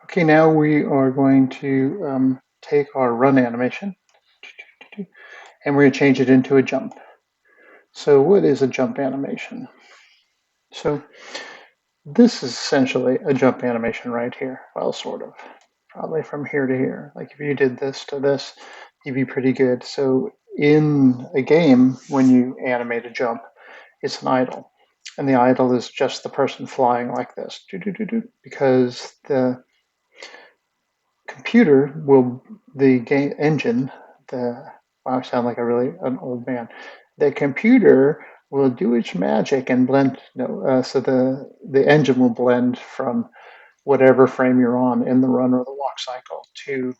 Okay, now we are going to take our run animation and we're going to change it into a jump. So what is a jump animation? So this is essentially a jump animation right here. Well, sort of. Probably from here to here. Like if you did this to this, you'd be pretty good. So in a game, when you animate a jump, it's an idle. And the idle is just the person flying like this, because the computer will, the game engine, the, wow, I sound like an old man. The computer will do its magic and blend, no, so the engine will blend from whatever frame you're on in the run or the walk cycle to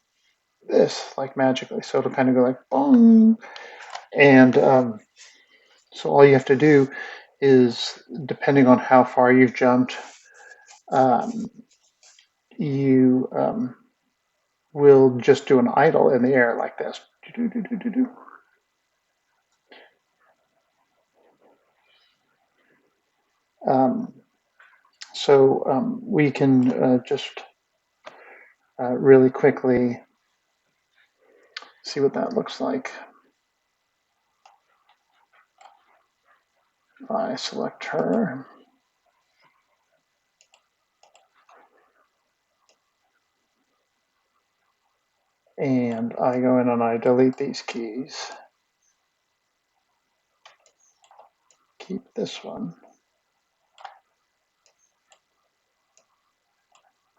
this, like magically. So it'll kind of go like boom. And so all you have to do is, depending on how far you've jumped, um, you will just do an idle in the air like this. Um, so we can just really quickly see what that looks like. I select her. And I go in and I delete these keys. Keep this one.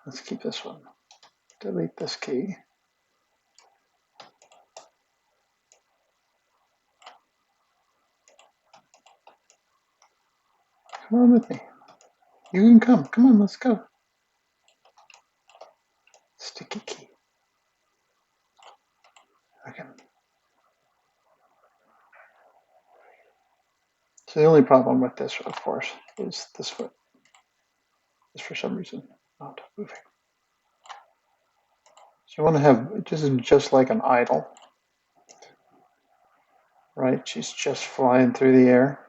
Let's keep this one. Delete this key. Come on with me. You can come. Come on, let's go. Sticky key. Okay. So the only problem with this, of course, is this foot is for some reason not moving. So you want to have just like an idle, right? She's just flying through the air.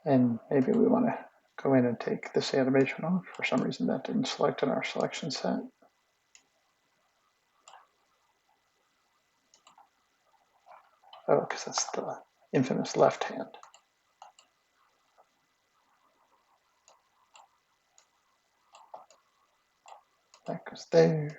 And maybe we want to go in and take this animation off. For some reason that didn't select in our selection set. Oh, because that's the infamous left hand. That goes there.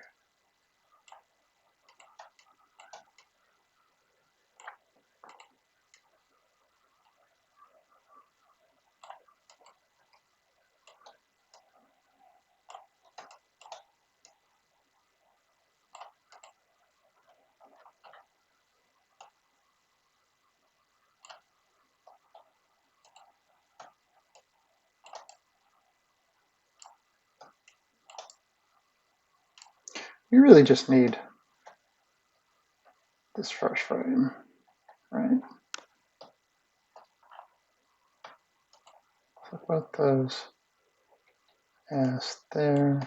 We really just need this first frame, right? Flip both those as there.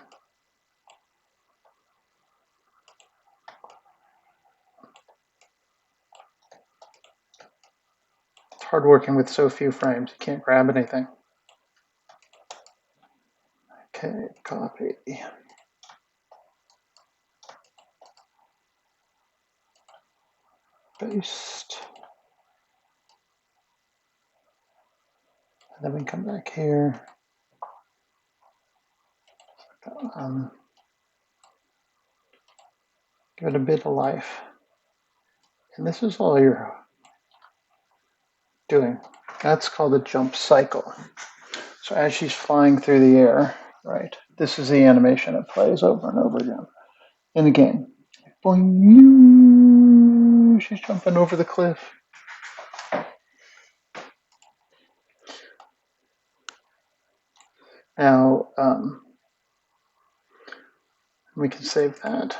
It's hard working with so few frames. You can't grab anything. Okay, copy. Paste. And then we come back here. Give it a bit of life. And this is all you're doing. That's called a jump cycle. So as she's flying through the air, right, this is the animation it plays over and over again in the game. Boing, she's jumping over the cliff. Now, we can save that.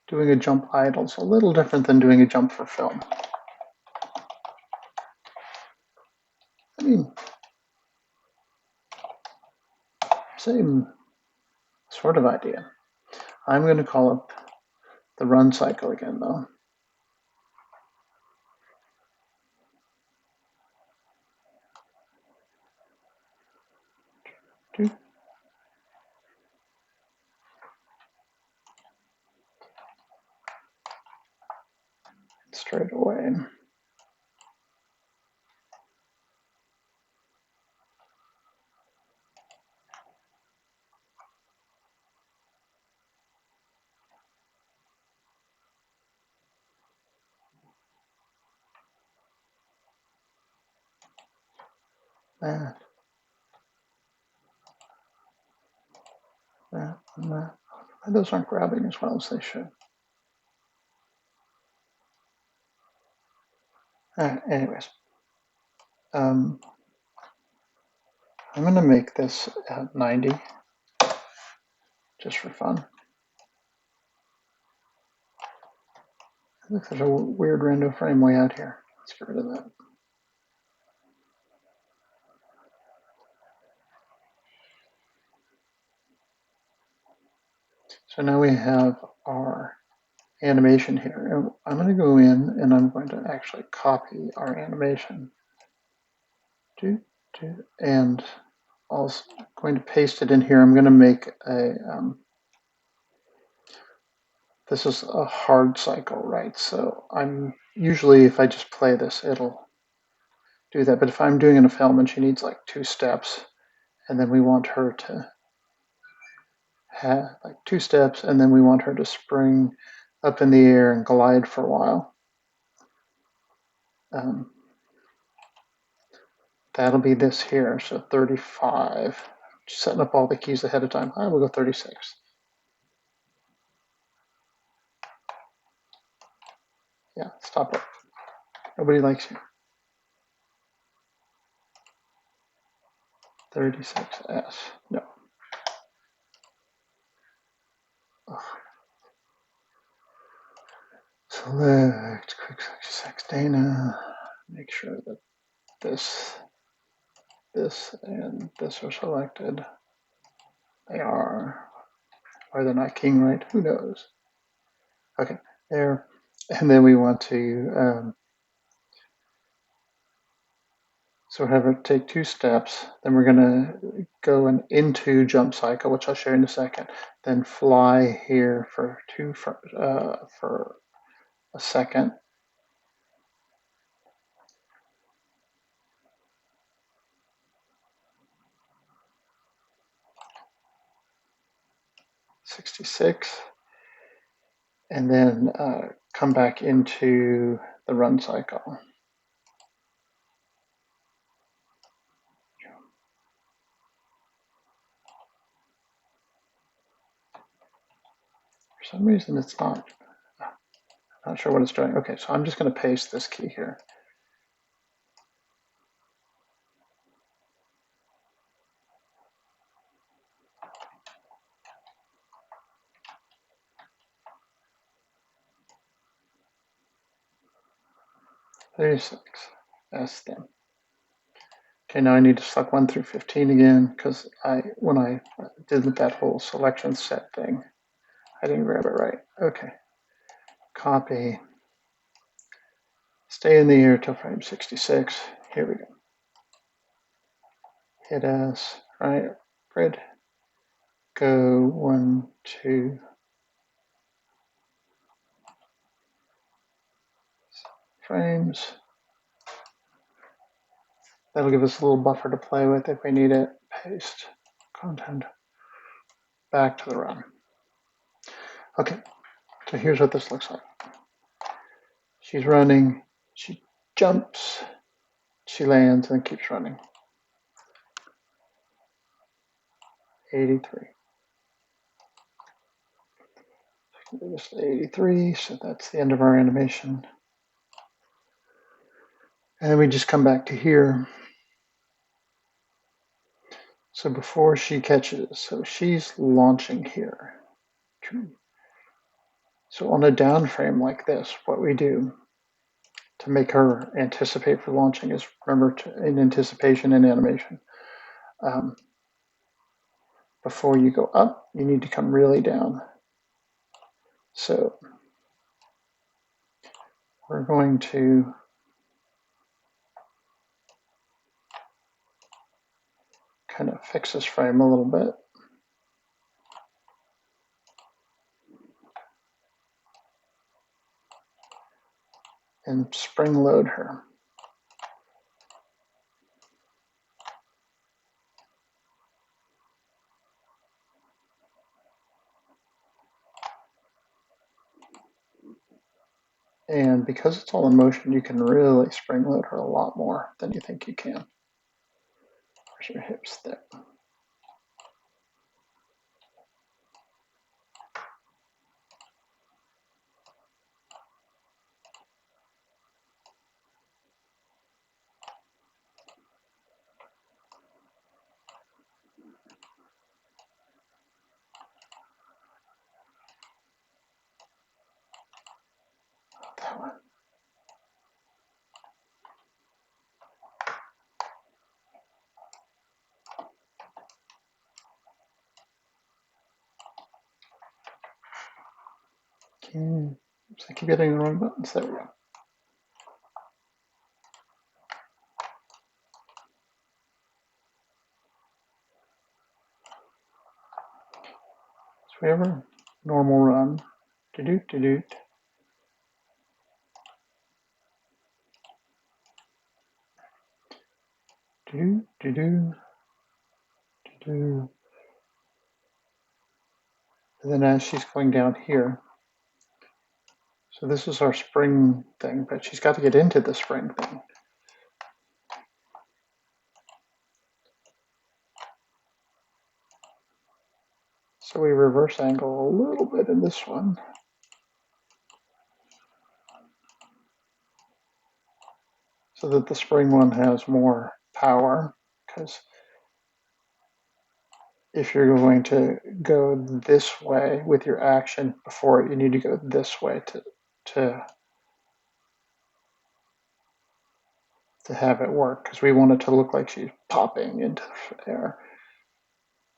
Doing a jump idle is a little different than doing a jump for film. I mean, same sort of idea. I'm going to call up the run cycle again, though. Straight away. That, that, and that. Those aren't grabbing as well as they should. Anyways, I'm going to make this at 90 just for fun. Look, there's a weird random frame way out here. Let's get rid of that. So now we have our animation here. And I'm going to go in and I'm going to actually copy our animation. And also going to paste it in here. I'm going to make a, this is a hard cycle, right? So I'm usually, if I just play this, it'll do that. But if I'm doing an film and she needs like 2 steps, and then we want her to have like 2 steps, and then we want her to spring up in the air and glide for a while. That'll be this here, so 35. Just setting up all the keys ahead of time. I will go 36. Yeah, stop it. Nobody likes you. 36S. No. Ugh. Select quick sex Dana. Make sure that this, and this are selected. They are. Or they're not king right? Who knows? Okay, there. And then we want to, so have her take 2 steps. Then we're going to go into jump cycle, which I'll show you in a second. Then fly here for a second. .66, and then come back into the run cycle. For some reason, it's not. I'm not sure what it's doing. Okay, so I'm just going to paste this key here. .36. S then. Okay, now I need to select 1 through 15 again because when I did that whole selection set thing, I didn't grab it right. Okay, copy. Stay in the air till frame 66. Here we go. Hit S, right? Grid. Go 1, 2 frames. That'll give us a little buffer to play with if we need it. Paste content back to the run. Okay, so here's what this looks like. She's running, she jumps, she lands, and keeps running. 83. This 83, so that's the end of our animation. And then we just come back to here. So before she catches, so she's launching here. So on a down frame like this, what we do to make her anticipate for launching is remember in anticipation and animation. Before you go up, you need to come really down. So we're going to kind of fix this frame a little bit. And spring load her. And because it's all in motion, you can really spring load her a lot more than you think you can. Where's your hips there? That one. Okay. Oops, I keep hitting the wrong buttons. There we go. So we have a normal run. Do-doot, do-doot. Do-do, do-do, do-do. And then as she's going down here, so this is our spring thing, but she's got to get into the spring thing. So we reverse angle a little bit in this one. So that the spring one has more power, because if you're going to go this way with your action before it, you need to go this way to have it work, because we want it to look like she's popping into the air.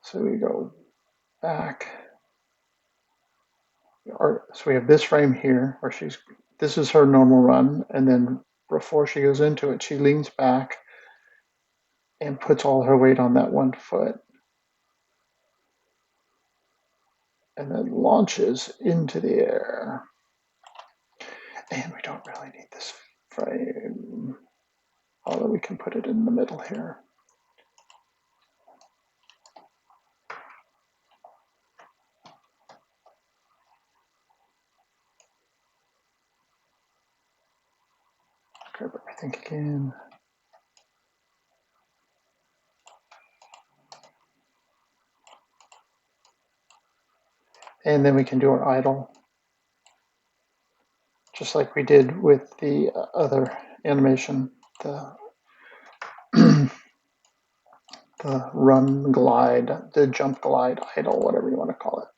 So we go back. So we have this frame here where this is her normal run, and then before she goes into it, she leans back and puts all her weight on that one foot, and then launches into the air. And we don't really need this frame, although we can put it in the middle here. Grab everything again. And then we can do our idle, just like we did with the other animation, the the run glide, the jump glide, idle, whatever you want to call it.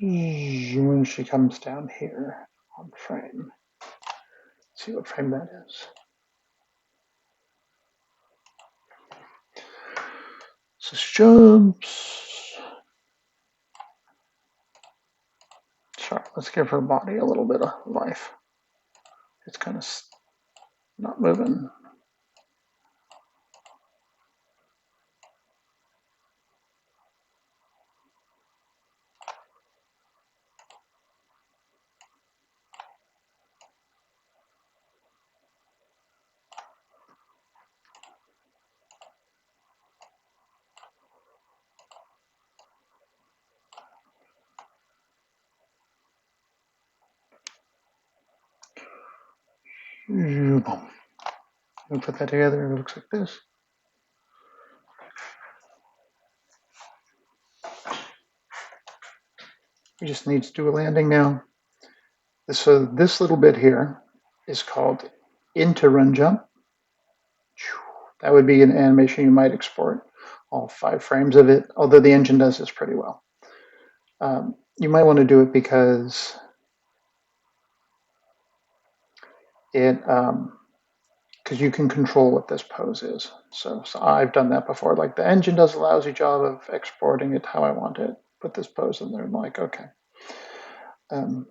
When she comes down here on frame, let's see what frame that is. So she jumps. Sorry, let's give her body a little bit of life. It's kind of not moving. Boom. We put that together, it looks like this. We just need to do a landing now. So this little bit here is called into run jump. That would be an animation you might export all 5 frames of it, although the engine does this pretty well. You might want to do it because because you can control what this pose is. So I've done that before. Like the engine does a lousy job of exporting it how I want it. Put this pose in there. I'm like, okay. Um,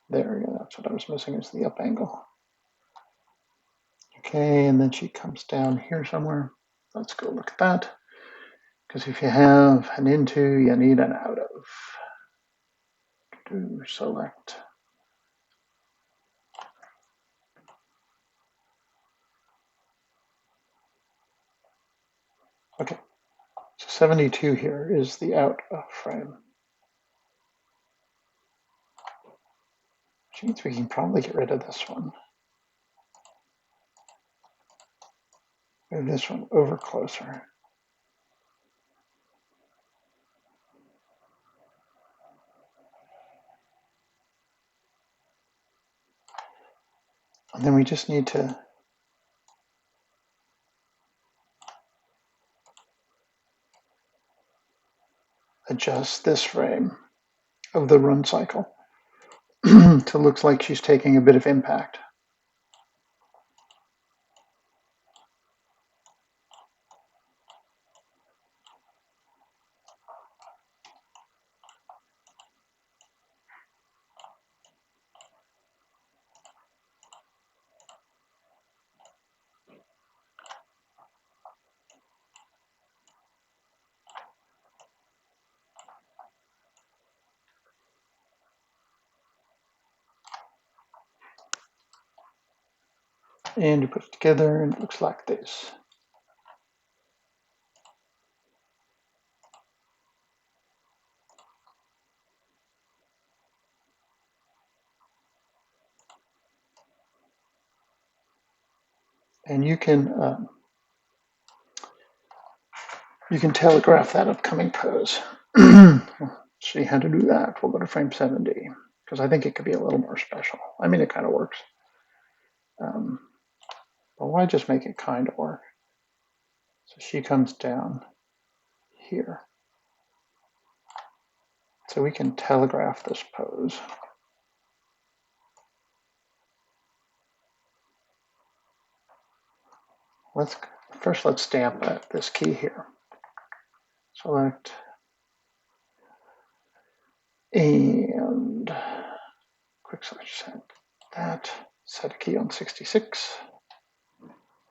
there we go. That's what I was missing is the up angle. Okay, and then she comes down here somewhere. Let's go look at that. Because if you have an into, you need an out of. Do select. Okay, so 72 here is the out of frame. Which means we can probably get rid of this one. Move this one over closer. And then we just need to adjust this frame of the run cycle to look like she's taking a bit of impact. And you put it together and it looks like this. And you can telegraph that upcoming pose. See how to do that. We'll go to frame 70 because I think it could be a little more special. I mean, it kind of works. But why just make it kind of work? So she comes down here. So we can telegraph this pose. Let's stamp this key here. Select and quick search set that. Set a key on 66.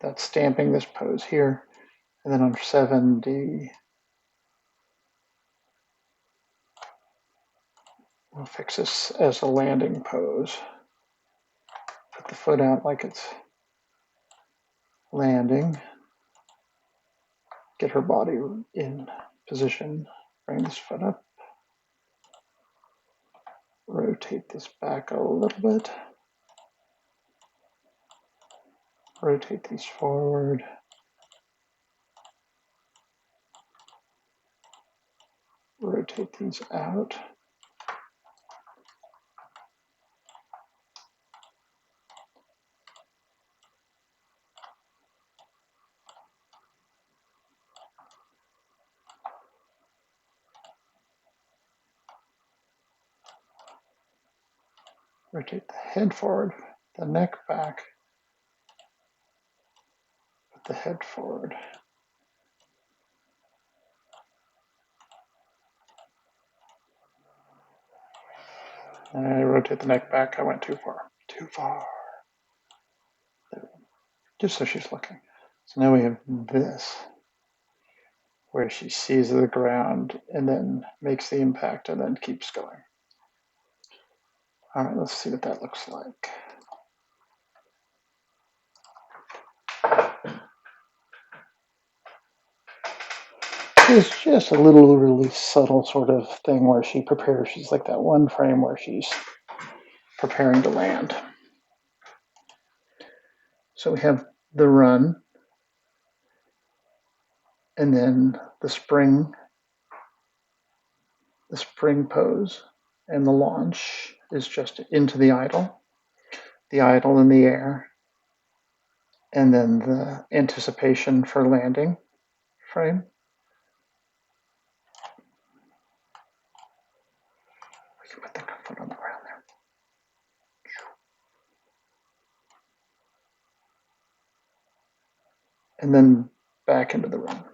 That's stamping this pose here. And then on 70, we'll fix this as a landing pose. Put the foot out like it's landing. Get her body in position. Bring this foot up. Rotate this back a little bit. Rotate these forward. Rotate these out. Rotate the head forward, the neck back. Put the head forward. And I rotate the neck back. I went too far. Too far. Just so she's looking. So now we have this, where she sees the ground and then makes the impact and then keeps going. All right, let's see what that looks like. It's just a little really subtle sort of thing where she prepares. She's like that one frame where she's preparing to land. So we have the run, and then the spring the spring pose, and the launch is just into the idle in the air, and then the anticipation for landing frame. We can put the foot on the ground there. And then back into the room.